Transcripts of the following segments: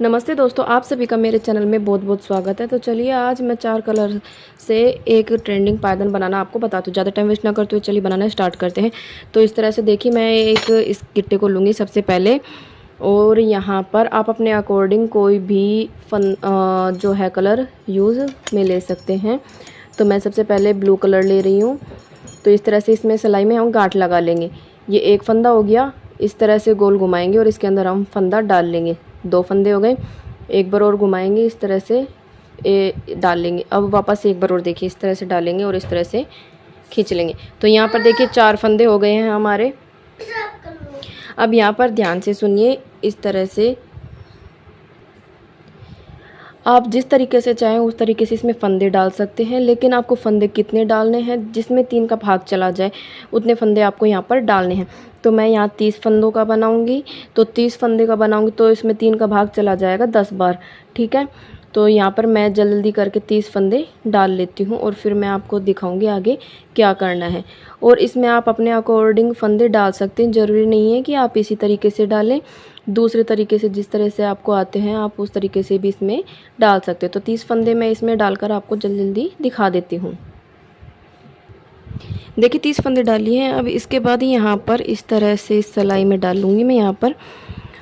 नमस्ते दोस्तों, आप सभी का मेरे चैनल में बहुत बहुत स्वागत है। तो चलिए आज मैं 4 कलर से एक ट्रेंडिंग पायदान बनाना आपको बताती हूँ। ज़्यादा टाइम वेस्ट ना करते हुए चलिए बनाना स्टार्ट करते हैं। तो इस तरह से देखिए, मैं एक इस गिट्टे को लूँगी सबसे पहले, और यहाँ पर आप अपने अकॉर्डिंग कोई भी जो है कलर यूज़ में ले सकते हैं। तो मैं सबसे पहले ब्लू कलर ले रही हूँ। तो इस तरह से इसमें सिलाई में हम गांठ लगा लेंगे। ये एक फंदा हो गया, इस तरह से गोल घुमाएंगे और इसके अंदर हम फंदा डाल लेंगे। 2 फंदे हो गए, एक बार और घुमाएंगे, इस तरह से डाल लेंगे। अब वापस एक बार और देखिए, इस तरह से डालेंगे और इस तरह से खींच लेंगे। तो यहाँ पर देखिए 4 फंदे हो गए हैं हमारे। अब यहाँ पर ध्यान से सुनिए, इस तरह से आप जिस तरीके से चाहें उस तरीके से इसमें फंदे डाल सकते हैं, लेकिन आपको फंदे कितने डालने हैं, जिसमें 3 का भाग चला जाए उतने फंदे आपको यहाँ पर डालने हैं। तो मैं यहाँ 30 फंदों का बनाऊँगी। तो 30 फंदे का बनाऊँगी तो इसमें 3 का भाग चला जाएगा 10 बार, ठीक है। तो यहाँ पर मैं जल्दी करके 30 फंदे डाल लेती हूँ और फिर मैं आपको दिखाऊंगी आगे क्या करना है। और इसमें आप अपने अकॉर्डिंग फंदे डाल सकते हैं, ज़रूरी नहीं है कि आप इसी तरीके से डालें। दूसरे तरीके से, जिस तरह से आपको आते हैं आप उस तरीके से भी इसमें डाल सकते हैं। तो 30 फंदे मैं इसमें डालकर आपको जल्दी दिखा देती हूँ। देखिए 30 फंदे डाली हैं। अब इसके बाद यहाँ पर इस तरह से इस सिलाई में डाल लूँगी मैं यहाँ पर,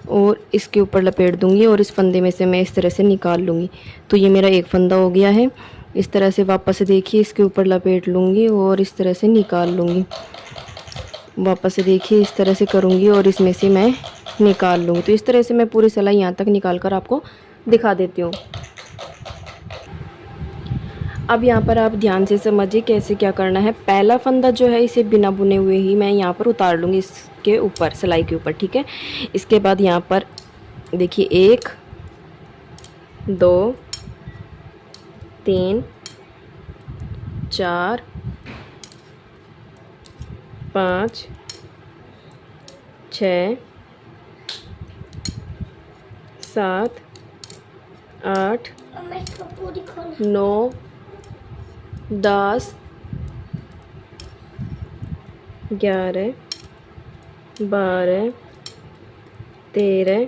और इसके ऊपर लपेट दूँगी और इस फंदे में से मैं इस तरह से निकाल लूँगी। तो ये मेरा एक फंदा हो गया है। इस तरह से वापस से देखिए, इसके ऊपर लपेट लूँगी और इस तरह से निकाल लूँगी। वापस से देखिए, इस तरह से करूँगी और इसमें से मैं निकाल लूँगी। तो इस तरह से मैं पूरी सिलाई यहाँ तक निकाल कर आपको दिखा देती हूँ। अब यहाँ पर आप ध्यान से समझिए कैसे क्या करना है। पहला फंदा जो है इसे बिना बुने हुए ही मैं यहाँ पर उतार लूँगी इसके ऊपर, सिलाई के ऊपर, ठीक है। इसके बाद यहाँ पर देखिए 1 2 3 4 5 6 7 8 9 10 11 12 13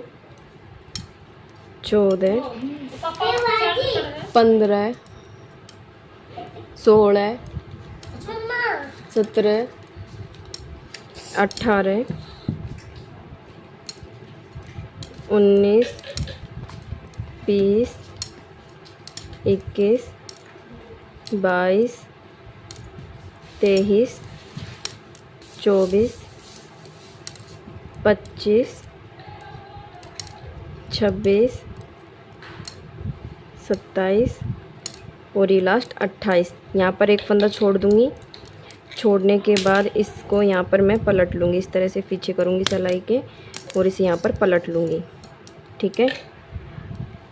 14 15 16 17 18 19 20 21 22 23 24 25 26 27 और ये लास्ट 28। यहाँ पर एक फंदा छोड़ दूँगी। छोड़ने के बाद इसको यहाँ पर मैं पलट लूँगी, इस तरह से पीछे करूँगी सिलाई के और इसे यहाँ पर पलट लूँगी, ठीक है।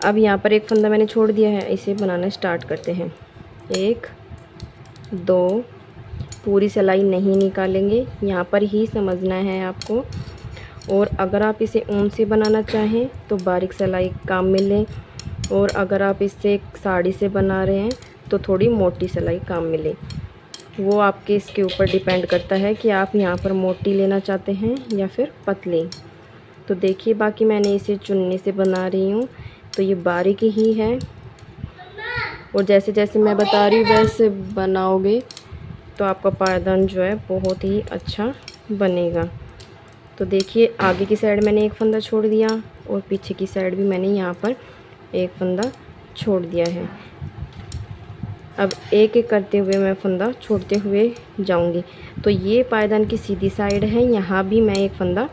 अब यहाँ पर एक फंदा मैंने छोड़ दिया है, इसे बनाना स्टार्ट करते हैं। 1 2, पूरी सिलाई नहीं निकालेंगे, यहाँ पर ही समझना है आपको। और अगर आप इसे ऊन से बनाना चाहें तो बारीक सिलाई काम में लें, और अगर आप इसे साड़ी से बना रहे हैं तो थोड़ी मोटी सिलाई काम में लें। वो आपके इसके ऊपर डिपेंड करता है कि आप यहाँ पर मोटी लेना चाहते हैं या फिर पतली। तो देखिए, बाकी मैंने इसे चुन्नी से बना रही हूँ तो ये बारीक ही है, और जैसे जैसे मैं बता रही हूँ वैसे बनाओगे तो आपका पायदान जो है बहुत ही अच्छा बनेगा। तो देखिए, आगे की साइड मैंने एक फंदा छोड़ दिया और पीछे की साइड भी मैंने यहाँ पर एक फंदा छोड़ दिया है। अब एक एक करते हुए मैं फंदा छोड़ते हुए जाऊंगी। तो ये पायदान की सीधी साइड है, यहाँ भी मैं एक फंदा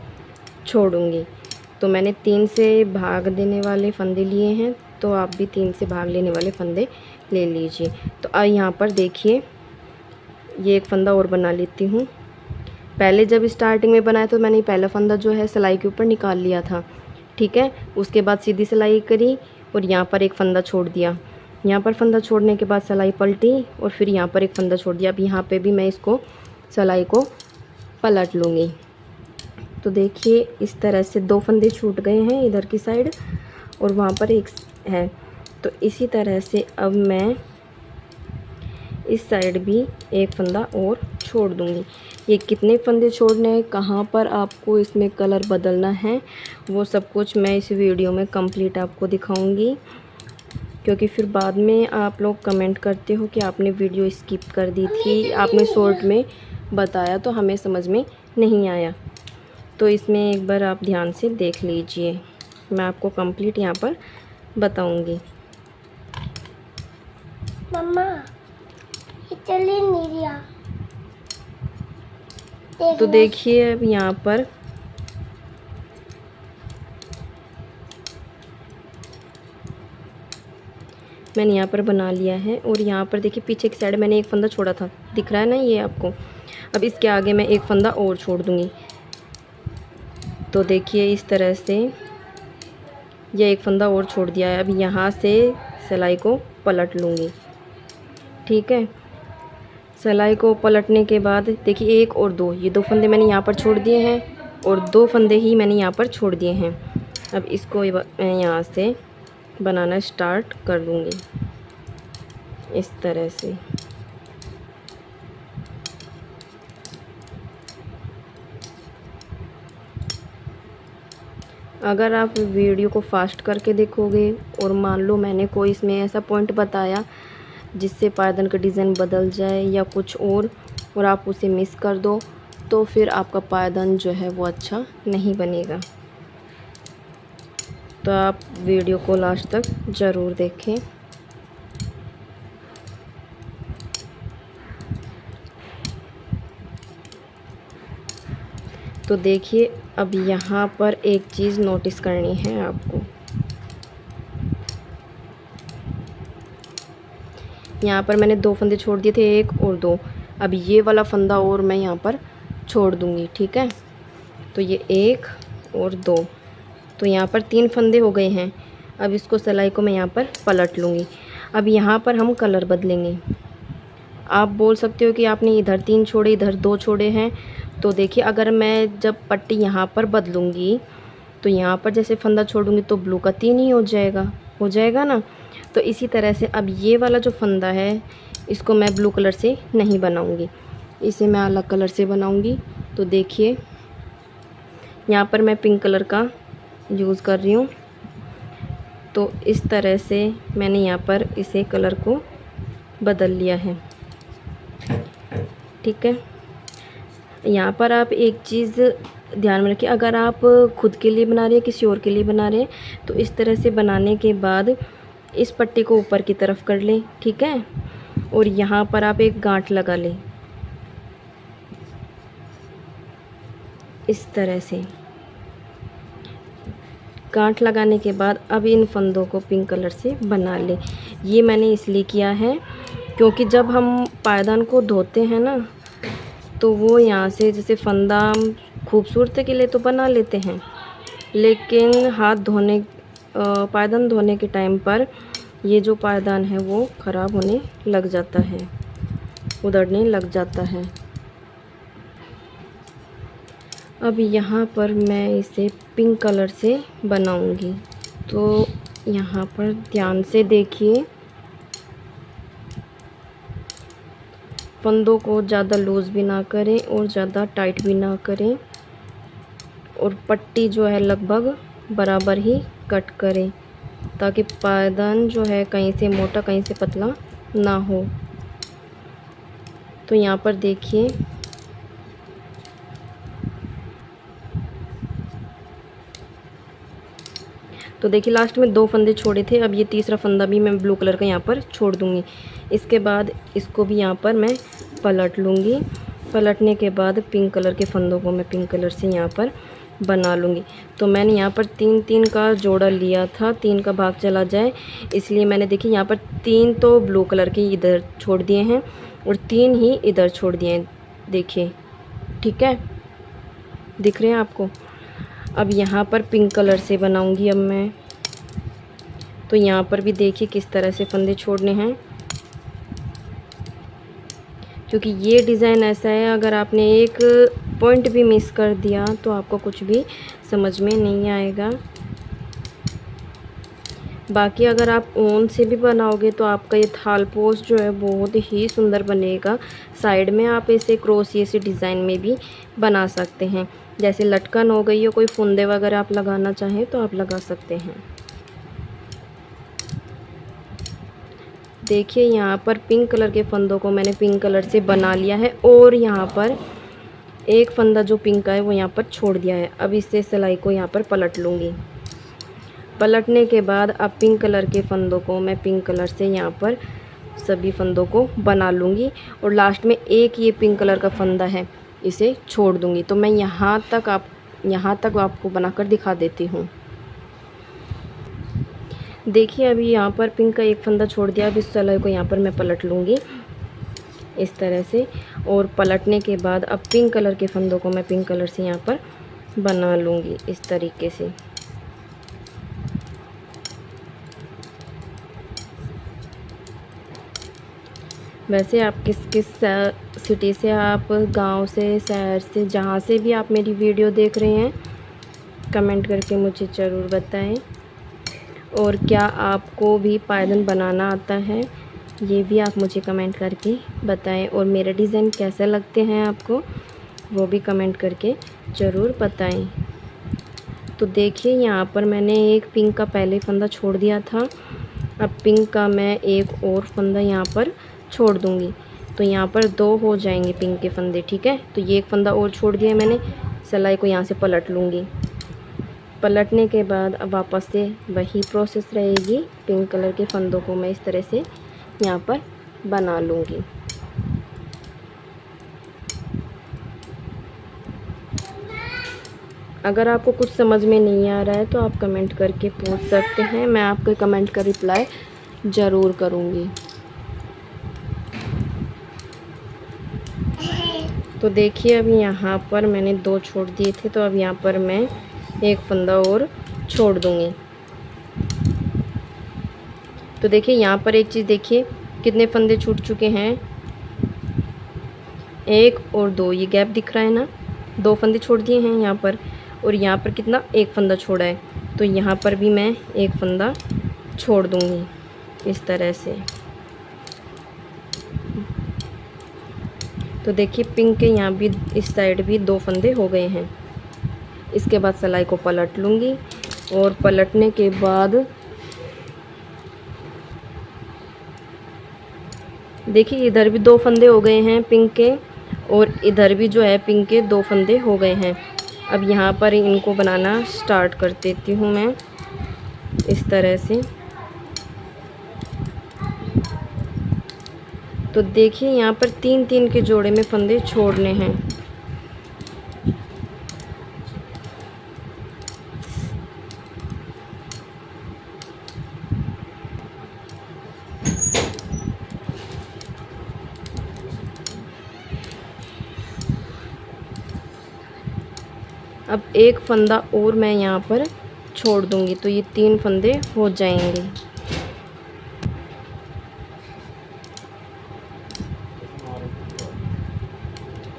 छोड़ूंगी। तो मैंने 3 से भाग देने वाले फंदे लिए हैं, तो आप भी 3 से भाग लेने वाले फंदे ले लीजिए। तो अब यहाँ पर देखिए, ये एक फंदा और बना लेती हूँ। पहले जब स्टार्टिंग में बनाया तो मैंने पहला फंदा जो है सिलाई के ऊपर निकाल लिया था, ठीक है। उसके बाद सीधी सिलाई करी और यहाँ पर एक फंदा छोड़ दिया। यहाँ पर फंदा छोड़ने के बाद सिलाई पलटी और फिर यहाँ पर एक फंदा छोड़ दिया। अब यहाँ पे भी मैं इसको सिलाई को पलट लूँगी। तो देखिए, इस तरह से 2 फंदे छूट गए हैं इधर की साइड और वहाँ पर एक है। तो इसी तरह से अब मैं इस साइड भी एक फंदा और छोड़ दूँगी। ये कितने फंदे छोड़ने हैं, कहाँ पर आपको इसमें कलर बदलना है, वो सब कुछ मैं इस वीडियो में कंप्लीट आपको दिखाऊंगी, क्योंकि फिर बाद में आप लोग कमेंट करते हो कि आपने वीडियो स्किप कर दी थी, आपने शॉर्ट में बताया तो हमें समझ में नहीं आया। तो इसमें एक बार आप ध्यान से देख लीजिए, मैं आपको कंप्लीट यहाँ पर बताऊंगी। मम्मा इटली नीरिया तो देखिए अब यहाँ पर मैंने यहाँ पर बना लिया है। और यहाँ पर देखिए पीछे की साइड मैंने एक फंदा छोड़ा था, दिख रहा है ना ये आपको। अब इसके आगे मैं एक फंदा और छोड़ दूँगी। तो देखिए इस तरह से ये एक फंदा और छोड़ दिया है। अब यहाँ से सिलाई को पलट लूँगी, ठीक है। सिलाई को पलटने के बाद देखिए एक और दो, ये दो फंदे मैंने यहाँ पर छोड़ दिए हैं और दो फंदे ही मैंने यहाँ पर छोड़ दिए हैं। अब इसको मैं यहाँ से बनाना स्टार्ट कर दूँगी इस तरह से। अगर आप वीडियो को फास्ट करके देखोगे और मान लो मैंने कोई इसमें ऐसा पॉइंट बताया जिससे पायदान का डिज़ाइन बदल जाए या कुछ और आप उसे मिस कर दो, तो फिर आपका पायदान जो है वो अच्छा नहीं बनेगा। तो आप वीडियो को लास्ट तक ज़रूर देखें। तो देखिए अब यहाँ पर एक चीज़ नोटिस करनी है आपको। यहाँ पर मैंने दो फंदे छोड़ दिए थे, एक और दो। अब ये वाला फंदा और मैं यहाँ पर छोड़ दूँगी, ठीक है। तो ये एक और दो, तो यहाँ पर तीन फंदे हो गए हैं। अब इसको सिलाई को मैं यहाँ पर पलट लूँगी। अब यहाँ पर हम कलर बदलेंगे। आप बोल सकते हो कि आपने इधर तीन छोड़े इधर दो छोड़े हैं। तो देखिए अगर मैं जब पट्टी यहाँ पर बदलूँगी तो यहाँ पर जैसे फंदा छोड़ूंगी तो ब्लू का तीन ही हो जाएगा ना। तो इसी तरह से अब ये वाला जो फंदा है इसको मैं ब्लू कलर से नहीं बनाऊंगी, इसे मैं अलग कलर से बनाऊंगी। तो देखिए यहाँ पर मैं पिंक कलर का यूज़ कर रही हूँ। तो इस तरह से मैंने यहाँ पर इसे कलर को बदल लिया है, ठीक है। यहाँ पर आप एक चीज़ ध्यान में रखिए, अगर आप खुद के लिए बना रहे हैं किसी और के लिए बना रहे हैं तो इस तरह से बनाने के बाद इस पट्टी को ऊपर की तरफ कर लें, ठीक है। और यहाँ पर आप एक गांठ लगा लें इस तरह से। गांठ लगाने के बाद अब इन फंदों को पिंक कलर से बना लें। ये मैंने इसलिए किया है क्योंकि जब हम पायदान को धोते हैं ना तो वो यहाँ से जैसे फंदा खूबसूरती के लिए तो बना लेते हैं, लेकिन हाथ धोने पायदान धोने के टाइम पर ये जो पायदान है वो ख़राब होने लग जाता है, उधड़ने लग जाता है। अब यहाँ पर मैं इसे पिंक कलर से बनाऊंगी। तो यहाँ पर ध्यान से देखिए, फंदों को ज़्यादा लूज़ भी ना करें और ज़्यादा टाइट भी ना करें, और पट्टी जो है लगभग बराबर ही कट करें ताकि पायदान जो है कहीं से मोटा कहीं से पतला ना हो। तो यहाँ पर देखिए तो देखिए लास्ट में दो फंदे छोड़े थे। अब ये तीसरा फंदा भी मैं ब्लू कलर का यहाँ पर छोड़ दूँगी। इसके बाद इसको भी यहाँ पर मैं पलट लूँगी। पलटने के बाद पिंक कलर के फंदों को मैं पिंक कलर से यहाँ पर बना लूँगी। तो मैंने यहाँ पर तीन तीन का जोड़ा लिया था, तीन का भाग चला जाए इसलिए मैंने देखिए यहाँ पर तीन तो ब्लू कलर के इधर छोड़ दिए हैं और तीन ही इधर छोड़ दिए हैं, देखिए, ठीक है, दिख रहे हैं आपको। अब यहाँ पर पिंक कलर से बनाऊंगी अब मैं। तो यहाँ पर भी देखिए किस तरह से फंदे छोड़ने हैं, क्योंकि ये डिज़ाइन ऐसा है अगर आपने एक पॉइंट भी मिस कर दिया तो आपको कुछ भी समझ में नहीं आएगा। बाकी अगर आप ऊन से भी बनाओगे तो आपका ये थाल पोस्ट जो है बहुत ही सुंदर बनेगा। साइड में आप इसे क्रोशिया से डिज़ाइन में भी बना सकते हैं। जैसे लटकन हो गई, या कोई फुंदे वगैरह आप लगाना चाहें तो आप लगा सकते हैं। देखिए यहाँ पर पिंक कलर के फंदों को मैंने पिंक कलर से बना लिया है, और यहाँ पर एक फंदा जो पिंक का है वो यहाँ पर छोड़ दिया है। अब इससे सिलाई को यहाँ पर पलट लूँगी। पलटने के बाद अब पिंक कलर के फंदों को मैं पिंक कलर से यहाँ पर सभी फंदों को बना लूँगी, और लास्ट में एक ये पिंक कलर का फंदा है इसे छोड़ दूँगी। तो मैं यहाँ तक आपको बनाकर दिखा देती हूँ। देखिए अभी यहाँ पर पिंक का एक फंदा छोड़ दिया। अब इस सिलाई को यहाँ पर मैं पलट लूँगी इस तरह से, और पलटने के बाद अब पिंक कलर के फंदों को मैं पिंक कलर से यहाँ पर बना लूँगी इस तरीके से। वैसे आप किस सिटी से, आप गांव से, शहर से, जहाँ से भी आप मेरी वीडियो देख रहे हैं, कमेंट करके मुझे ज़रूर बताएं। और क्या आपको भी पायदान बनाना आता है, ये भी आप मुझे कमेंट करके बताएं। और मेरे डिज़ाइन कैसे लगते हैं आपको, वो भी कमेंट करके ज़रूर बताएं। तो देखिए यहाँ पर मैंने एक पिंक का पहले फंदा छोड़ दिया था। अब पिंक का मैं एक और फंदा यहाँ पर छोड़ दूँगी, तो यहाँ पर 2 हो जाएंगे पिंक के फंदे। ठीक है, तो ये एक फंदा और छोड़ दिया है मैंने। सिलाई को यहाँ से पलट लूँगी। पलटने के बाद अब वापस से वही प्रोसेस रहेगी। पिंक कलर के फंदों को मैं इस तरह से यहाँ पर बना लूँगी। अगर आपको कुछ समझ में नहीं आ रहा है तो आप कमेंट करके पूछ सकते हैं, मैं आपके कमेंट का रिप्लाई ज़रूर करूँगी। तो देखिए अभी यहाँ पर मैंने 2 छोड़ दिए थे, तो अब यहाँ पर मैं एक फंदा और छोड़ दूँगी। तो देखिए यहाँ पर एक चीज़ देखिए, कितने फंदे छूट चुके हैं, 1 और 2, ये गैप दिख रहा है ना, 2 फंदे छोड़ दिए हैं यहाँ पर। और यहाँ पर कितना, 1 फंदा छोड़ा है, तो यहाँ पर भी मैं 1 फंदा छोड़ दूँगी इस तरह से। तो देखिए पिंक के यहाँ भी इस साइड भी 2 फंदे हो गए हैं। इसके बाद सिलाई को पलट लूँगी, और पलटने के बाद देखिए इधर भी 2 फंदे हो गए हैं पिंक के, और इधर भी जो है पिंक के 2 फंदे हो गए हैं। अब यहाँ पर इनको बनाना स्टार्ट कर देती हूँ मैं इस तरह से। तो देखिए यहाँ पर 3-3 के जोड़े में फंदे छोड़ने हैं। अब एक फंदा और मैं यहाँ पर छोड़ दूँगी, तो ये 3 फंदे हो जाएंगे।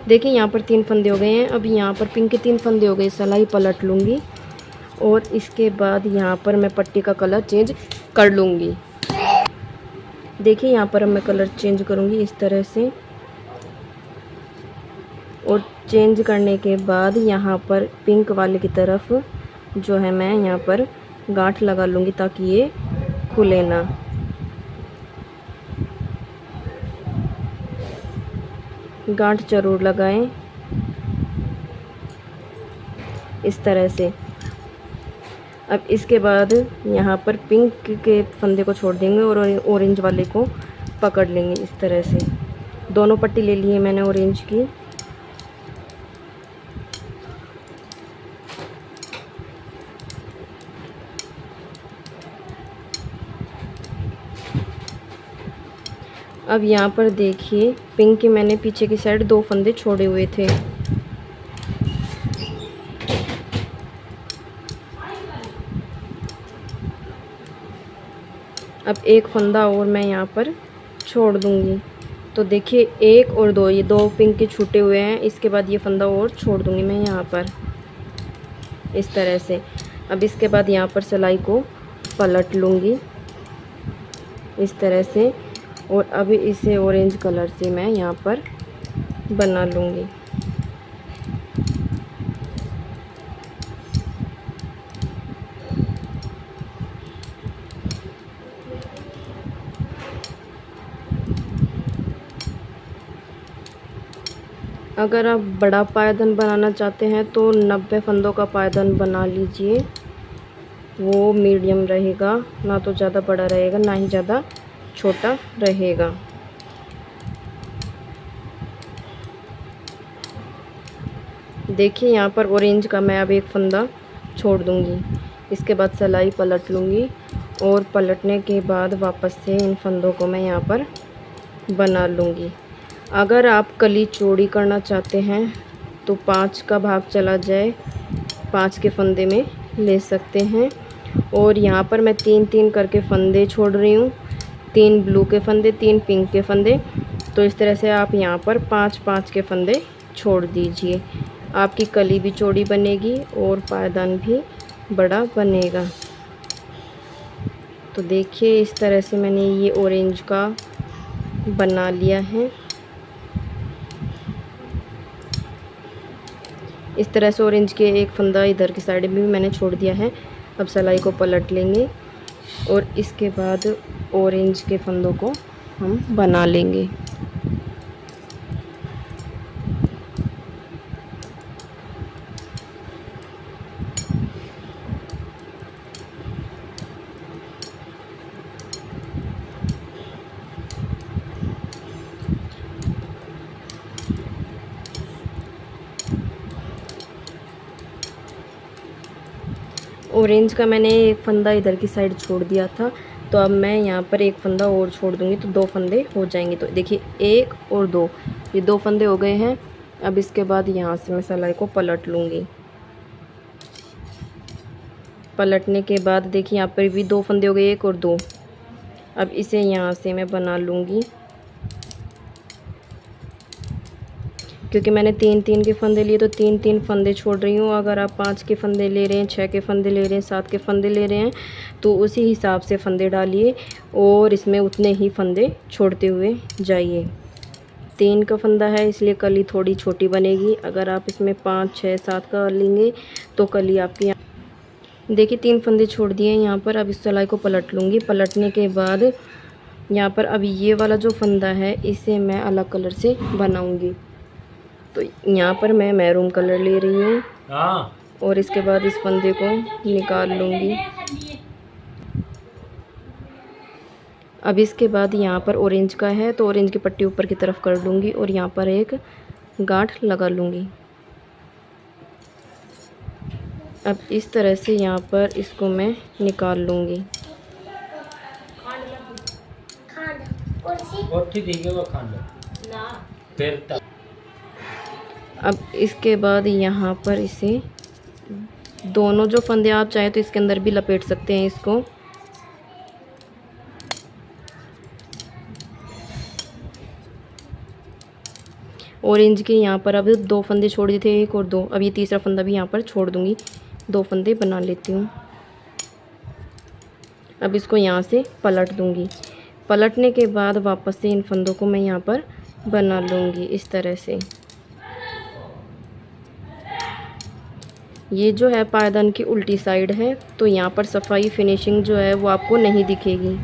देखिए यहाँ पर 3 फंदे हो गए हैं। अब यहाँ पर पिंक के 3 फंदे हो गए। सिलाई पलट लूँगी, और इसके बाद यहाँ पर मैं पट्टी का कलर चेंज कर लूँगी। देखिए यहाँ पर अब मैं कलर चेंज करूँगी इस तरह से, और चेंज करने के बाद यहाँ पर पिंक वाले की तरफ जो है मैं यहाँ पर गांठ लगा लूँगी, ताकि ये खुले ना। गांठ जरूर लगाएं इस तरह से। अब इसके बाद यहाँ पर पिंक के फंदे को छोड़ देंगे, और ऑरेंज वाले को पकड़ लेंगे इस तरह से। दोनों पट्टी ले ली है मैंने ऑरेंज की। अब यहाँ पर देखिए पिंक के मैंने पीछे की साइड 2 फंदे छोड़े हुए थे। अब एक फंदा और मैं यहाँ पर छोड़ दूँगी। तो देखिए 1 और 2, ये 2 पिंक के छूटे हुए हैं। इसके बाद ये फंदा और छोड़ दूँगी मैं यहाँ पर इस तरह से। अब इसके बाद यहाँ पर सिलाई को पलट लूँगी इस तरह से। और अभी इसे ऑरेंज कलर से मैं यहाँ पर बना लूँगी। अगर आप बड़ा पायदान बनाना चाहते हैं तो 90 फंदों का पायदान बना लीजिए, वो मीडियम रहेगा, ना तो ज़्यादा बड़ा रहेगा ना ही ज़्यादा छोटा रहेगा। देखिए यहाँ पर ऑरेंज का मैं अब एक फंदा छोड़ दूँगी। इसके बाद सिलाई पलट लूँगी और पलटने के बाद वापस से इन फंदों को मैं यहाँ पर बना लूँगी। अगर आप कली चौड़ी करना चाहते हैं तो 5 का भाग चला जाए 5 के फंदे में ले सकते हैं। और यहाँ पर मैं 3-3 करके फंदे छोड़ रही हूँ, 3 ब्लू के फंदे, 3 पिंक के फंदे। तो इस तरह से आप यहाँ पर 5-5 के फंदे छोड़ दीजिए। आपकी कली भी चौड़ी बनेगी और पायदान भी बड़ा बनेगा। तो देखिए इस तरह से मैंने ये ऑरेंज का बना लिया है। इस तरह से ऑरेंज के एक फंदा इधर की साइड में भी मैंने छोड़ दिया है। अब सिलाई को पलट लेंगे और इसके बाद ऑरेंज के फंदों को हम बना लेंगे। ऑरेंज का मैंने एक फंदा इधर की साइड छोड़ दिया था, तो अब मैं यहाँ पर एक फंदा और छोड़ दूँगी तो 2 फंदे हो जाएंगे। तो देखिए 1 और 2, ये 2 फंदे हो गए हैं। अब इसके बाद यहाँ से मैं सिलाई को पलट लूँगी। पलटने के बाद देखिए यहाँ पर भी 2 फंदे हो गए, 1 और 2। अब इसे यहाँ से मैं बना लूँगी, क्योंकि मैंने 3-3 के फंदे लिए तो 3-3 फंदे छोड़ रही हूँ। अगर आप 5 के फंदे ले रहे हैं, 6 के फंदे ले रहे हैं, 7 के फंदे ले रहे हैं तो उसी हिसाब से फंदे डालिए और इसमें उतने ही फंदे छोड़ते हुए जाइए। 3 का फंदा है इसलिए कली थोड़ी छोटी बनेगी। अगर आप इसमें 5, 6, 7 का लेंगे तो कली आपकी, देखिए 3 फंदे छोड़ दिए यहाँ पर। अब इस सिलाई को पलट लूँगी। पलटने के बाद यहाँ पर अब ये वाला जो फंदा है इसे मैं अलग कलर से बनाऊँगी। तो यहाँ पर मैं मैरून कलर ले रही हूँ और इसके बाद इस फंदे को निकाल लूँगी। अब इसके बाद यहाँ पर ऑरेंज का है तो ऑरेंज की पट्टी ऊपर की तरफ कर लूँगी और यहाँ पर एक गांठ लगा लूँगी। अब इस तरह से यहाँ पर इसको मैं निकाल लूँगी। अब इसके बाद यहाँ पर इसे दोनों जो फंदे आप चाहें तो इसके अंदर भी लपेट सकते हैं इसको। ऑरेंज के यहाँ पर अब 2 फंदे छोड़ दिए थे, 1 और 2। अब ये तीसरा फंदा भी यहाँ पर छोड़ दूँगी, 2 फंदे बना लेती हूँ। अब इसको यहाँ से पलट दूँगी। पलटने के बाद वापस से इन फंदों को मैं यहाँ पर बना लूँगी इस तरह से। ये जो है पायदान की उल्टी साइड है तो यहाँ पर सफाई फिनिशिंग जो है वो आपको नहीं दिखेगी।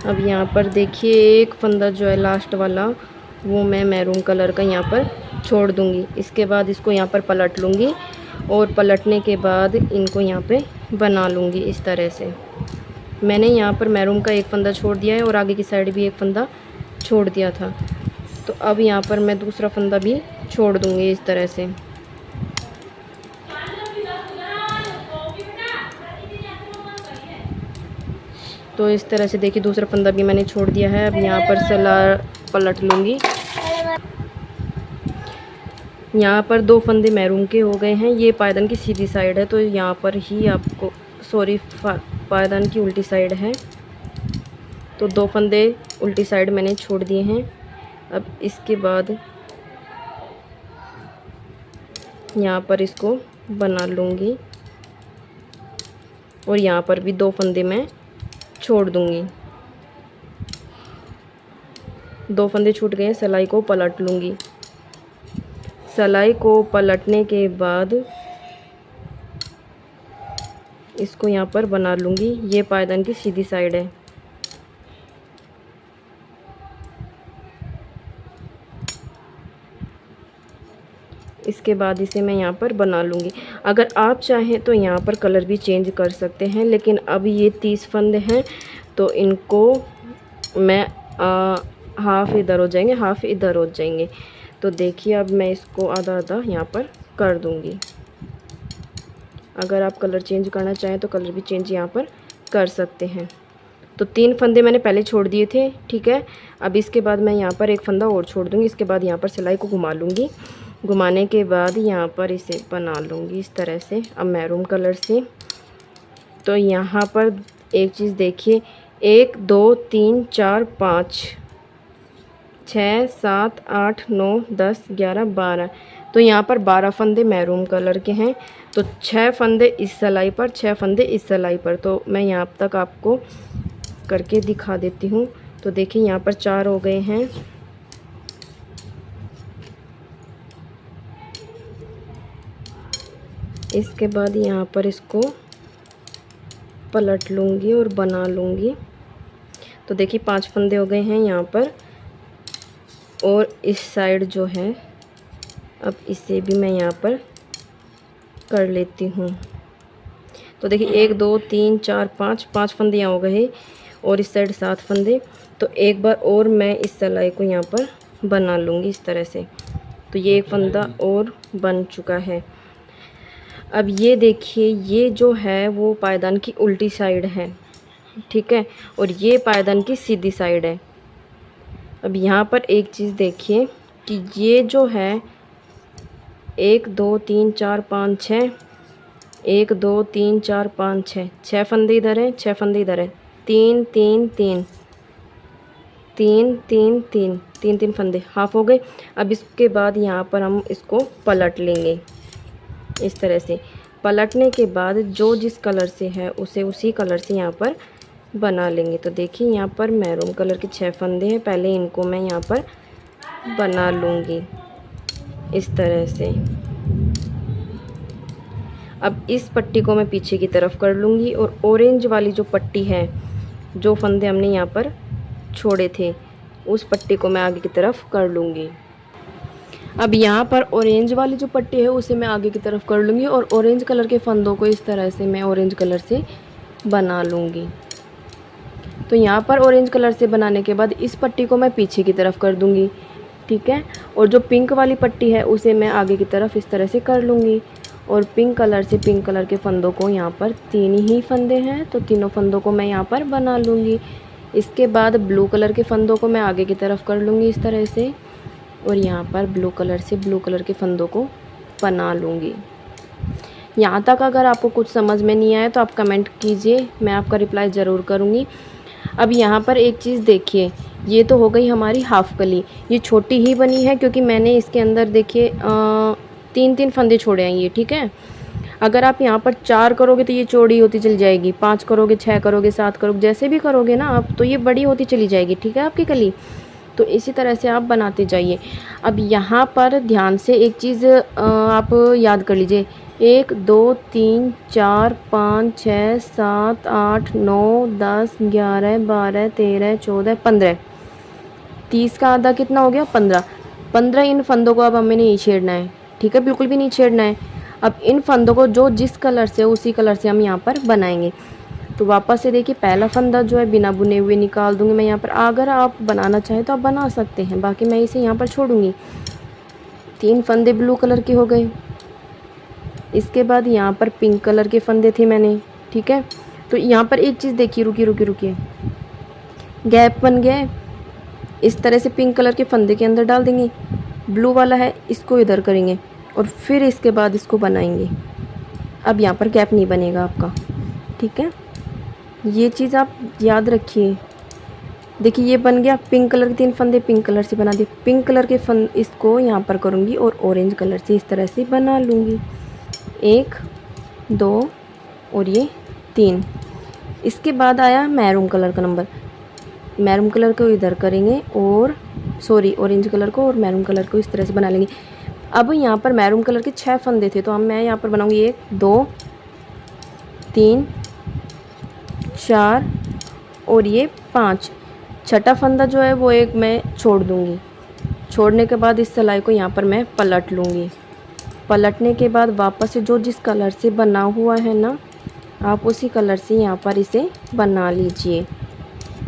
अब यहाँ पर देखिए एक फंदा जो है लास्ट वाला वो मैं मैरून कलर का यहाँ पर छोड़ दूँगी। इसके बाद इसको यहाँ पर पलट लूँगी और पलटने के बाद इनको यहाँ पे बना लूँगी इस तरह से। मैंने यहाँ पर मैरून का एक फंदा छोड़ दिया है और आगे की साइड भी एक फंदा छोड़ दिया था। तो अब यहाँ पर मैं दूसरा फंदा भी छोड़ दूँगी इस तरह से। तो इस तरह से देखिए दूसरा फंदा भी मैंने छोड़ दिया है। अब यहाँ पर सिलाई पलट लूँगी। यहाँ पर 2 फंदे मैरून के हो गए हैं। ये पायदान की सीधी साइड है तो यहाँ पर ही आपको पायदान की उल्टी साइड है, तो 2 फंदे उल्टी साइड मैंने छोड़ दिए हैं। अब इसके बाद यहाँ पर इसको बना लूँगी और यहाँ पर भी 2 फंदे मैं छोड़ दूँगी। 2 फंदे छूट गए, सिलाई को पलट लूँगी। सिलाई को पलटने के बाद इसको यहाँ पर बना लूँगी। ये पायदान की सीधी साइड है। इसके बाद इसे मैं यहाँ पर बना लूँगी। अगर आप चाहें तो यहाँ पर कलर भी चेंज कर सकते हैं, लेकिन अब ये 30 फंदे हैं तो इनको मैं हाफ़ इधर हो जाएंगे, हाफ़ इधर हो जाएंगे। तो देखिए अब मैं इसको आधा आधा यहाँ पर कर दूँगी। अगर आप कलर चेंज करना चाहें तो कलर भी चेंज यहाँ पर कर सकते हैं। तो 3 फंदे मैंने पहले छोड़ दिए थे, ठीक है। अब इसके बाद मैं यहाँ पर एक फंदा और छोड़ दूँगी। इसके बाद यहाँ पर सिलाई को घुमा लूँगी। घुमाने के बाद यहाँ पर इसे बना लूँगी इस तरह से, अब मैरून कलर से। तो यहाँ पर एक चीज़ देखिए, 1 2 3 4 5 6 7 8 9 10 11 12, तो यहाँ पर 12 फंदे मैरून कलर के हैं। तो 6 फंदे इस सिलाई पर, 6 फंदे इस सिलाई पर। तो मैं यहाँ तक आपको करके दिखा देती हूँ। तो देखिए यहाँ पर 4 हो गए हैं। इसके बाद यहाँ पर इसको पलट लूँगी और बना लूँगी। तो देखिए 5 फंदे हो गए हैं यहाँ पर। और इस साइड जो है, अब इसे भी मैं यहाँ पर कर लेती हूँ। तो देखिए 1 2 3 4 5 फंदे यहाँ हो गए और इस साइड 7 फंदे। तो एक बार और मैं इस सिलाई को यहाँ पर बना लूँगी इस तरह से। तो ये एक फंदा और बन चुका है। अब ये देखिए, ये जो है वो पायदान की उल्टी साइड है, ठीक है, और ये पायदान की सीधी साइड है। अब यहाँ पर एक चीज़ देखिए कि ये जो है 1 2 3 4 5 6, 1 2 3 4 5 6, 6 फंदे इधर हैं, 6 फंदे इधर हैं, 3 3 3 3 3 3 3 3 फंदे हाफ हो गए। अब इसके बाद यहाँ पर हम इसको पलट लेंगे इस तरह से। पलटने के बाद जो जिस कलर से है उसे उसी कलर से यहाँ पर बना लेंगे। तो देखिए यहाँ पर मैरून कलर के 6 फंदे हैं, पहले इनको मैं यहाँ पर बना लूँगी इस तरह से। अब इस पट्टी को मैं पीछे की तरफ कर लूँगी और ऑरेंज वाली जो पट्टी है, जो फंदे हमने यहाँ पर छोड़े थे, उस पट्टी को मैं आगे की तरफ कर लूँगी। अब यहाँ पर ऑरेंज वाली जो पट्टी है उसे मैं आगे की तरफ कर लूँगी और ऑरेंज कलर के फंदों को इस तरह से मैं ऑरेंज कलर से बना लूँगी। तो यहाँ पर ऑरेंज कलर से बनाने के बाद इस पट्टी को मैं पीछे की तरफ कर दूँगी, ठीक है। और जो पिंक वाली पट्टी है उसे मैं आगे की तरफ इस तरह से कर लूँगी। और पिंक कलर से पिंक कलर के फंदों को, यहाँ पर 3 ही फंदे हैं तो तीनों फंदों को मैं यहाँ पर बना लूँगी। इसके बाद ब्लू कलर के फंदों को मैं आगे की तरफ कर लूँगी इस तरह से, और यहाँ पर ब्लू कलर से ब्लू कलर के फंदों को बना लूँगी। यहाँ तक अगर आपको कुछ समझ में नहीं आया तो आप कमेंट कीजिए, मैं आपका रिप्लाई ज़रूर करूँगी। अब यहाँ पर एक चीज़ देखिए, ये तो हो गई हमारी हाफ कली। ये छोटी ही बनी है क्योंकि मैंने इसके अंदर देखिए 3 फंदे छोड़े हैं ये, ठीक है। अगर आप यहाँ पर 4 करोगे तो ये चौड़ी होती चली जाएगी, 5 करोगे, 6 करोगे, 7 करोगे, जैसे भी करोगे ना आप, तो ये बड़ी होती चली जाएगी, ठीक है, आपकी कली। तो इसी तरह से आप बनाते जाइए। अब यहाँ पर ध्यान से एक चीज़ आप याद कर लीजिए, 1 2 3 4 5 6 7 8 9 10 11 12 13 14 15, 30 का आधा कितना हो गया, 15 इन फंदों को अब हमें नहीं छेड़ना है, ठीक है, बिल्कुल भी नहीं छेड़ना है। अब इन फंदों को जो जिस कलर से उसी कलर से हम यहाँ पर बनाएंगे। तो वापस से देखिए, पहला फंदा जो है बिना बुने हुए निकाल दूंगी मैं यहाँ पर। अगर आप बनाना चाहें तो आप बना सकते हैं, बाकी मैं इसे यहाँ पर छोड़ूंगी। 3 फंदे ब्लू कलर के हो गए। इसके बाद यहाँ पर पिंक कलर के फंदे थे मैंने, ठीक है। तो यहाँ पर एक चीज़ देखिए, रुकिए, गैप बन गया है। इस तरह से पिंक कलर के फंदे के अंदर डाल देंगे, ब्लू वाला है इसको इधर करेंगे और फिर इसके बाद इसको बनाएंगे। अब यहाँ पर गैप नहीं बनेगा आपका, ठीक है। ये चीज़ आप याद रखिए। देखिए ये बन गया, पिंक कलर के 3 फंदे पिंक कलर से बना दिए। पिंक कलर के इसको यहाँ पर करूँगी और ऑरेंज कलर से इस तरह से बना लूँगी। 1 2 और ये 3। इसके बाद आया मैरून कलर का नंबर। मैरून कलर को इधर करेंगे और सॉरी ऑरेंज कलर को और मैरून कलर को इस तरह से बना लेंगे। अब यहाँ पर मैरून कलर के 6 फंदे थे, तो हम मैं यहाँ पर बनाऊँगी 1 2 3 4 और ये 5। छठा फंदा जो है वो एक मैं छोड़ दूँगी। छोड़ने के बाद इस सिलाई को यहाँ पर मैं पलट लूँगी। पलटने के बाद वापस से जो जिस कलर से बना हुआ है ना, आप उसी कलर से यहाँ पर इसे बना लीजिए।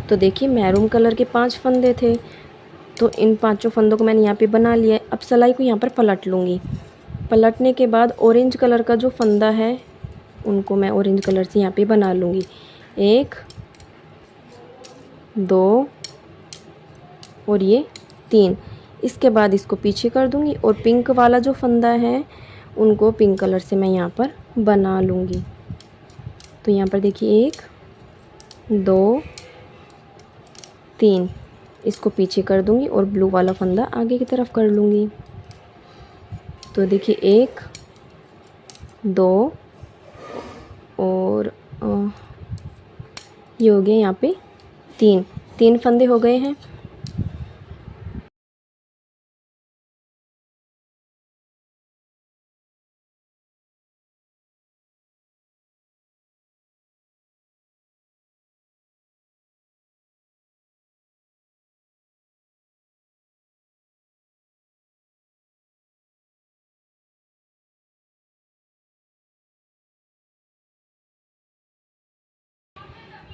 तो देखिए मैरून कलर के 5 फंदे थे, तो इन 5 फंदों को मैंने यहाँ पे बना लिया है। अब सिलाई को यहाँ पर पलट लूँगी। पलटने के बाद ऑरेंज कलर का जो फंदा है उनको मैं ऑरेंज कलर से यहाँ पे बना लूँगी। 1 2 और ये 3। इसके बाद इसको पीछे कर दूँगी और पिंक वाला जो फंदा है उनको पिंक कलर से मैं यहाँ पर बना लूँगी। तो यहाँ पर देखिए 1 2 3, इसको पीछे कर दूँगी और ब्लू वाला फंदा आगे की तरफ कर लूँगी। तो देखिए 1 2 और ये हो गया यहाँ पे 3 फंदे हो गए हैं।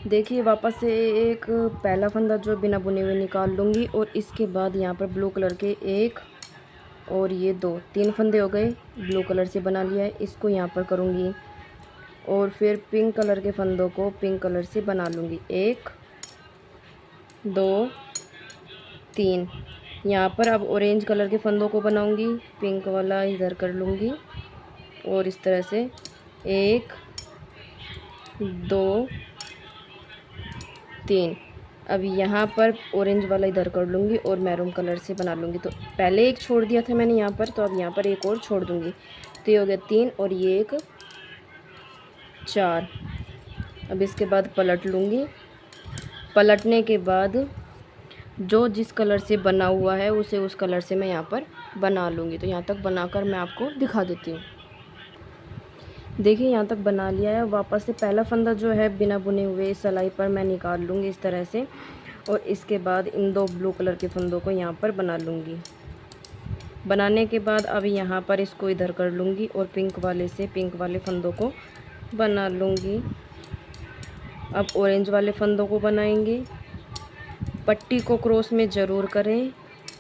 देखिए वापस से एक पहला फंदा जो बिना बुने हुए निकाल लूँगी और इसके बाद यहाँ पर ब्लू कलर के 1 और ये 3 फंदे हो गए। ब्लू कलर से बना लिया है, इसको यहाँ पर करूँगी और फिर पिंक कलर के फंदों को पिंक कलर से बना लूँगी। 1 2 3। यहाँ पर अब ऑरेंज कलर के फंदों को बनाऊँगी, पिंक वाला इधर कर लूँगी और इस तरह से 1 2 3। अब यहाँ पर ऑरेंज वाला इधर कर लूँगी और मैरून कलर से बना लूँगी। तो पहले एक छोड़ दिया था मैंने यहाँ पर, तो अब यहाँ पर एक और छोड़ दूँगी। तो ये हो गया 3 और ये एक 4। अब इसके बाद पलट लूँगी। पलटने के बाद जो जिस कलर से बना हुआ है उसे उस कलर से मैं यहाँ पर बना लूँगी। तो यहाँ तक बनाकर मैं आपको दिखा देती हूँ। देखिए यहाँ तक बना लिया है। वापस से पहला फंदा जो है बिना बुने हुए सिलाई पर मैं निकाल लूँगी इस तरह से और इसके बाद इन 2 ब्लू कलर के फंदों को यहाँ पर बना लूँगी। बनाने के बाद अब यहाँ पर इसको इधर कर लूँगी और पिंक वाले से पिंक वाले फंदों को बना लूँगी। अब ऑरेंज वाले फंदों को बनाएंगे। पट्टी को क्रॉस में ज़रूर करें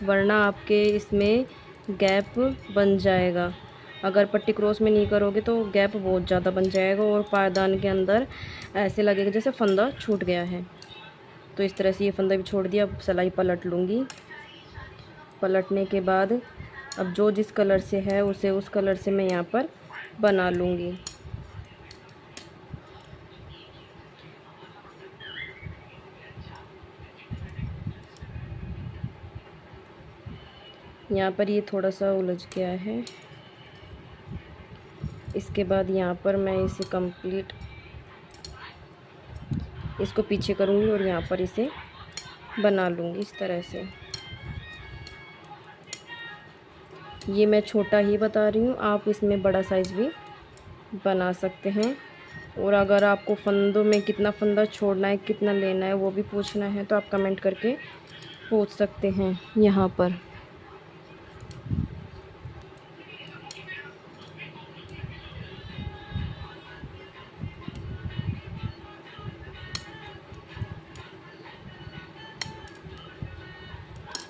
वरना आपके इसमें गैप बन जाएगा। अगर पट्टी क्रॉस में नहीं करोगे तो गैप बहुत ज़्यादा बन जाएगा और पायदान के अंदर ऐसे लगेगा जैसे फंदा छूट गया है। तो इस तरह से ये फंदा भी छोड़ दिया। अब सिलाई पलट लूँगी। पलटने के बाद अब जो जिस कलर से है उसे उस कलर से मैं यहाँ पर बना लूँगी। यहाँ पर ये थोड़ा सा उलझ गया है। इसके बाद यहाँ पर मैं इसे कंप्लीट इसको पीछे करूँगी और यहाँ पर इसे बना लूँगी इस तरह से। ये मैं छोटा ही बता रही हूँ, आप इसमें बड़ा साइज़ भी बना सकते हैं। और अगर आपको फंदों में कितना फंदा छोड़ना है कितना लेना है वो भी पूछना है तो आप कमेंट करके पूछ सकते हैं यहाँ पर।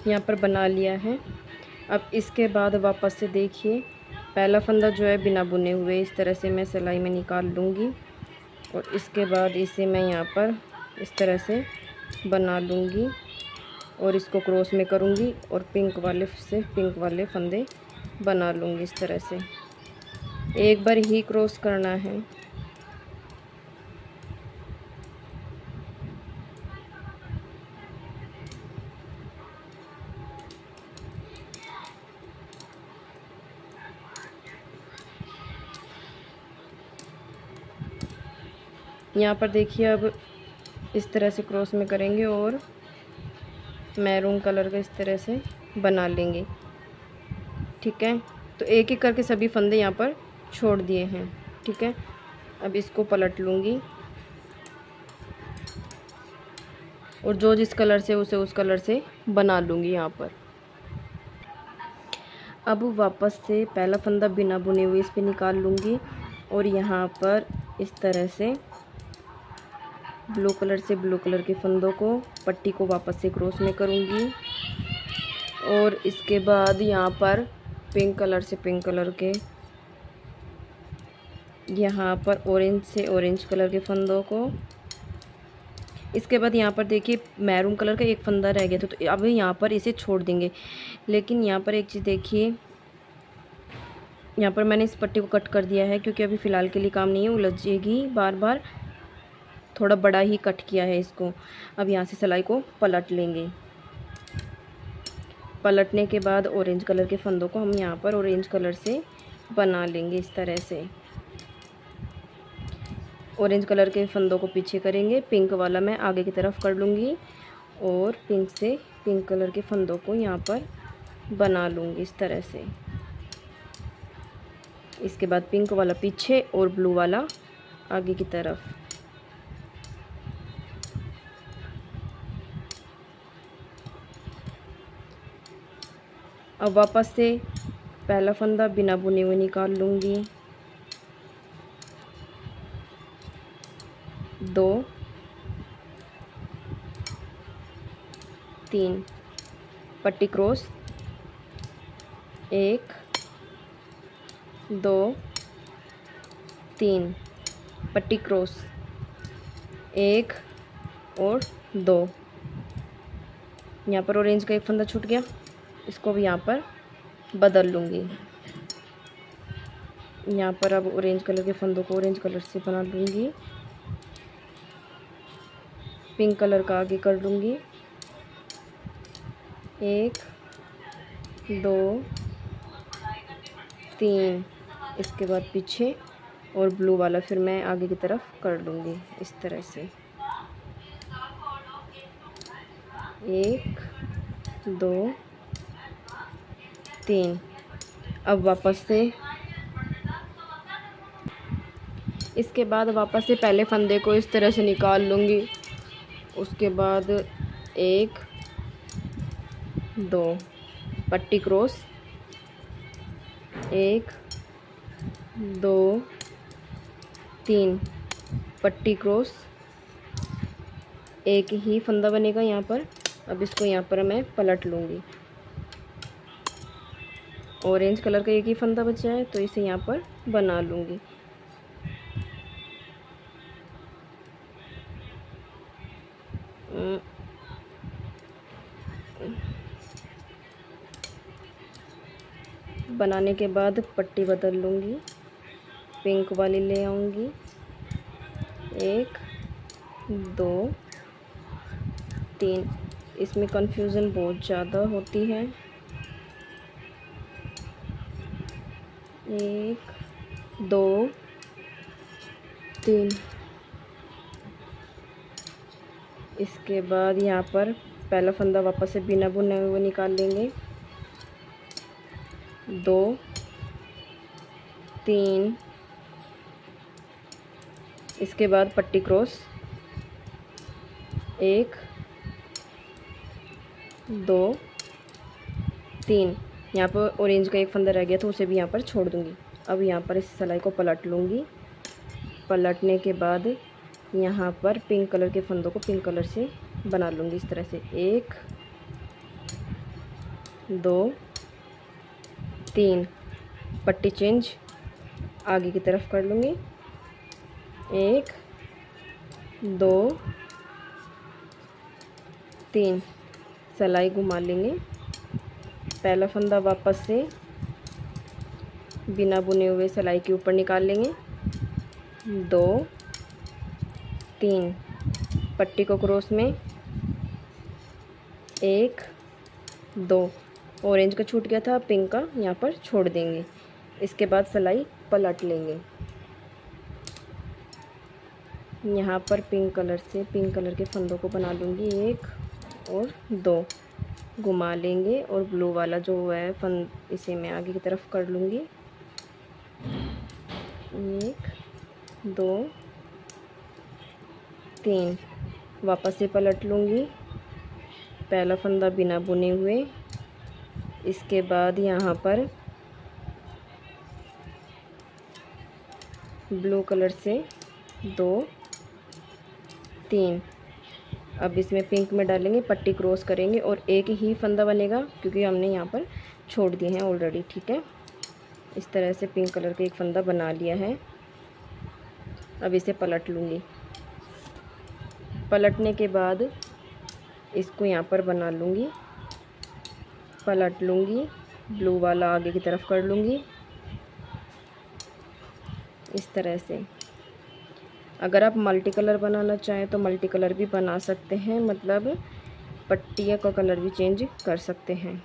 यहाँ पर बना लिया है। अब इसके बाद वापस से देखिए पहला फंदा जो है बिना बुने हुए इस तरह से मैं सिलाई में निकाल लूँगी और इसके बाद इसे मैं यहाँ पर इस तरह से बना लूँगी और इसको क्रॉस में करूँगी और पिंक वाले से पिंक वाले फंदे बना लूँगी इस तरह से। एक बार ही क्रॉस करना है। यहाँ पर देखिए अब इस तरह से क्रॉस में करेंगे और मैरून कलर का इस तरह से बना लेंगे। ठीक है, तो एक एक करके सभी फंदे यहाँ पर छोड़ दिए हैं। ठीक है, अब इसको पलट लूँगी और जो जिस कलर से उसे उस कलर से बना लूँगी यहाँ पर। अब वापस से पहला फंदा बिना बुने हुए इस पे निकाल लूँगी और यहाँ पर इस तरह से ब्लू कलर से ब्लू कलर के फंदों को पट्टी को वापस से क्रॉस में करूँगी और इसके बाद यहाँ पर पिंक कलर से पिंक कलर के, यहाँ पर ऑरेंज से ऑरेंज कलर के फंदों को। इसके बाद यहाँ पर देखिए मैरून कलर का एक फंदा रह गया था, तो अब यहाँ पर इसे छोड़ देंगे। लेकिन यहाँ पर एक चीज़ देखिए, यहाँ पर मैंने इस पट्टी को कट कर दिया है क्योंकि अभी फ़िलहाल के लिए काम नहीं है, उलझेगी बार बार, थोड़ा बड़ा ही कट किया है इसको। अब यहाँ से सिलाई को पलट लेंगे। पलटने के बाद ऑरेंज कलर के फंदों को हम यहाँ पर ऑरेंज कलर से बना लेंगे इस तरह से। ऑरेंज कलर के फंदों को पीछे करेंगे, पिंक वाला मैं आगे की तरफ कर लूँगी और पिंक से पिंक कलर के फंदों को यहाँ पर बना लूँगी इस तरह से। इसके बाद पिंक वाला पीछे और ब्लू वाला आगे की तरफ। अब वापस से पहला फंदा बिना बुने हुए निकाल लूँगी, 2 3 पट्टी क्रॉस, 1 2 3 पट्टी क्रॉस, 1 और 2। यहाँ पर ऑरेंज का एक फंदा छूट गया, इसको भी यहाँ पर बदल लूँगी। यहाँ पर अब ऑरेंज कलर के फंदों को ऑरेंज कलर से बना लूँगी, पिंक कलर का आगे कर लूँगी, 1 2 3। इसके बाद पीछे और ब्लू वाला फिर मैं आगे की तरफ कर लूँगी इस तरह से, 1 2 3। अब वापस से इसके बाद वापस से पहले फंदे को इस तरह से निकाल लूँगी। उसके बाद 1 2 पट्टी क्रॉस, 1 2 3 पट्टी क्रॉस, एक ही फंदा बनेगा यहाँ पर। अब इसको यहाँ पर मैं पलट लूँगी। ऑरेंज कलर का एक ही फंदा बचा है तो इसे यहाँ पर बना लूँगी। बनाने के बाद पट्टी बदल लूँगी, पिंक वाली ले आऊँगी, 1 2 3। इसमें कंफ्यूजन बहुत ज़्यादा होती है। 1 2 3। इसके बाद यहाँ पर पहला फंदा वापस से बिना बुने हुए निकाल लेंगे, 2 3। इसके बाद पट्टी क्रॉस, 1 2 3। यहाँ पर ऑरेंज का एक फंदा रह गया तो उसे भी यहाँ पर छोड़ दूँगी। अब यहाँ पर इस सिलाई को पलट लूँगी। पलटने के बाद यहाँ पर पिंक कलर के फंदों को पिंक कलर से बना लूँगी इस तरह से, 1 2 3। पट्टी चेंज आगे की तरफ कर लूँगी, 1 2 3। सिलाई घुमा लेंगे। पहला फंदा वापस से बिना बुने हुए सिलाई के ऊपर निकाल लेंगे, 2 3। पट्टी को क्रॉस में, 1 2। ऑरेंज का छूट गया था, पिंक का यहाँ पर छोड़ देंगे। इसके बाद सिलाई पलट लेंगे। यहाँ पर पिंक कलर से पिंक कलर के फंदों को बना लूँगी, 1 और 2 घुमा लेंगे और ब्लू वाला जो है फंद इसे मैं आगे की तरफ कर लूँगी। 1 2 3 वापस से पलट लूँगी, पहला फंदा बिना बुने हुए। इसके बाद यहाँ पर ब्लू कलर से 2 3, अब इसमें पिंक में डालेंगे, पट्टी क्रॉस करेंगे और एक ही फंदा बनेगा क्योंकि हमने यहाँ पर छोड़ दिए हैं ऑलरेडी। ठीक है, इस तरह से पिंक कलर का एक फंदा बना लिया है। अब इसे पलट लूँगी, पलटने के बाद इसको यहाँ पर बना लूँगी, पलट लूँगी, ब्लू वाला आगे की तरफ कर लूँगी इस तरह से। अगर आप मल्टी कलर बनाना चाहें तो मल्टी कलर भी बना सकते हैं, मतलब पट्टियों का कलर भी चेंज कर सकते हैं।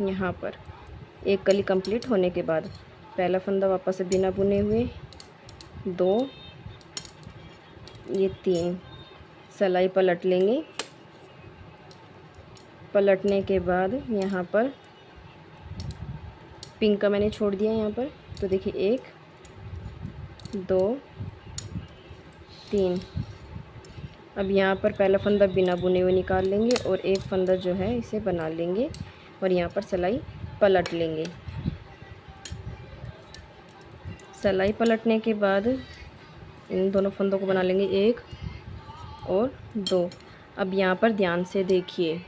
यहाँ पर एक कली कंप्लीट होने के बाद पहला फंदा वापस से बिना बुने हुए, 2 ये 3 सिलाई पलट लेंगे। पलटने के बाद यहाँ पर पिंक का मैंने छोड़ दिया यहाँ पर, तो देखिए 1 2 3। अब यहाँ पर पहला फंदा बिना बुने हुए निकाल लेंगे और एक फंदा जो है इसे बना लेंगे और यहाँ पर सिलाई पलट लेंगे। सिलाई पलटने के बाद इन दोनों फंदों को बना लेंगे 1 और 2। अब यहाँ पर ध्यान से देखिए,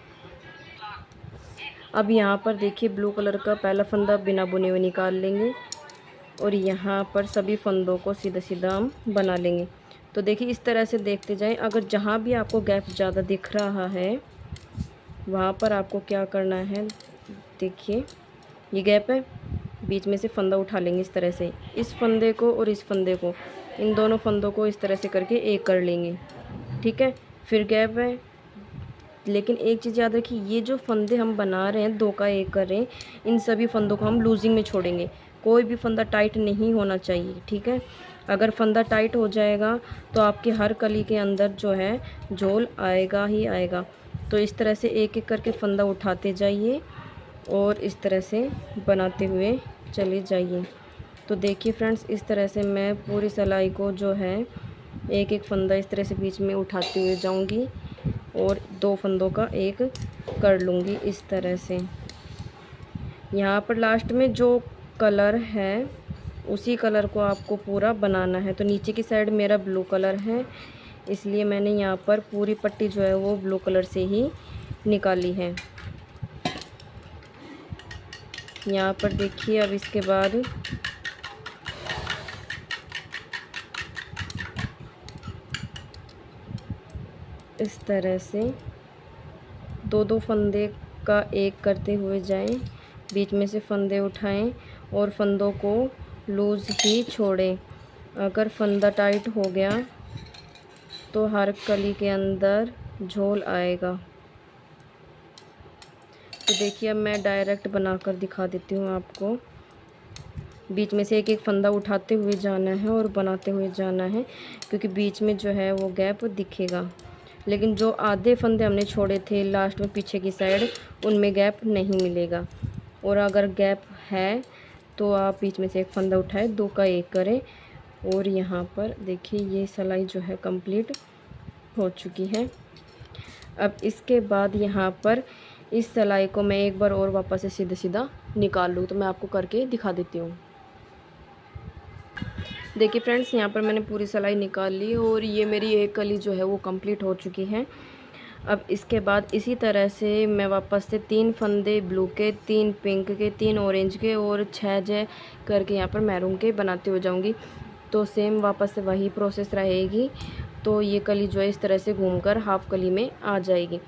अब यहाँ पर देखिए ब्लू कलर का पहला फंदा बिना बुने हुए निकाल लेंगे और यहाँ पर सभी फंदों को सीधा सीधा हम बना लेंगे। तो देखिए इस तरह से देखते जाएं, अगर जहाँ भी आपको गैप ज़्यादा दिख रहा है वहाँ पर आपको क्या करना है, देखिए ये गैप है, बीच में से फंदा उठा लेंगे इस तरह से, इस फंदे को और इस फंदे को, इन दोनों फंदों को इस तरह से करके एक कर लेंगे। ठीक है, फिर गैप है, लेकिन एक चीज़ याद रखिए, ये जो फंदे हम बना रहे हैं 2 का 1 कर रहे हैं, इन सभी फंदों को हम लूजिंग में छोड़ेंगे, कोई भी फंदा टाइट नहीं होना चाहिए। ठीक है, अगर फंदा टाइट हो जाएगा तो आपके हर कली के अंदर जो है झोल आएगा ही आएगा। तो इस तरह से एक एक करके फंदा उठाते जाइए और इस तरह से बनाते हुए चले जाइए। तो देखिए फ्रेंड्स, इस तरह से मैं पूरी सिलाई को जो है एक एक फंदा इस तरह से बीच में उठाते हुए जाऊंगी और 2 फंदों का एक कर लूँगी इस तरह से। यहाँ पर लास्ट में जो कलर है उसी कलर को आपको पूरा बनाना है। तो नीचे की साइड मेरा ब्लू कलर है, इसलिए मैंने यहाँ पर पूरी पट्टी जो है वो ब्लू कलर से ही निकाली है। यहाँ पर देखिए, अब इसके बाद इस तरह से 2-2 फंदे का एक करते हुए जाएं, बीच में से फंदे उठाएं और फंदों को लूज़ ही छोड़ें। अगर फंदा टाइट हो गया तो हर कली के अंदर झोल आएगा। तो देखिए अब मैं डायरेक्ट बनाकर दिखा देती हूँ आपको। बीच में से एक एक फंदा उठाते हुए जाना है और बनाते हुए जाना है, क्योंकि बीच में जो है वो गैप दिखेगा। लेकिन जो आधे फंदे हमने छोड़े थे लास्ट में पीछे की साइड, उनमें गैप नहीं मिलेगा। और अगर गैप है तो आप बीच में से एक फंदा उठाए, 2 का 1 करें। और यहाँ पर देखिए ये सिलाई जो है कंप्लीट हो चुकी है। अब इसके बाद यहाँ पर इस सिलाई को मैं एक बार और वापस से सीधा सीधा निकाल लूँ, तो मैं आपको करके दिखा देती हूँ। देखिए फ्रेंड्स, यहाँ पर मैंने पूरी सिलाई निकाल ली और ये मेरी एक कली जो है वो कंप्लीट हो चुकी है। अब इसके बाद इसी तरह से मैं वापस से 3 फंदे ब्लू के, 3 पिंक के, 3 ऑरेंज के और 6 जय करके यहाँ पर मैरून के बनाते हो जाऊँगी। तो सेम वापस से वही प्रोसेस रहेगी। तो ये कली जो है इस तरह से घूमकर हाफ कली में आ जाएगी।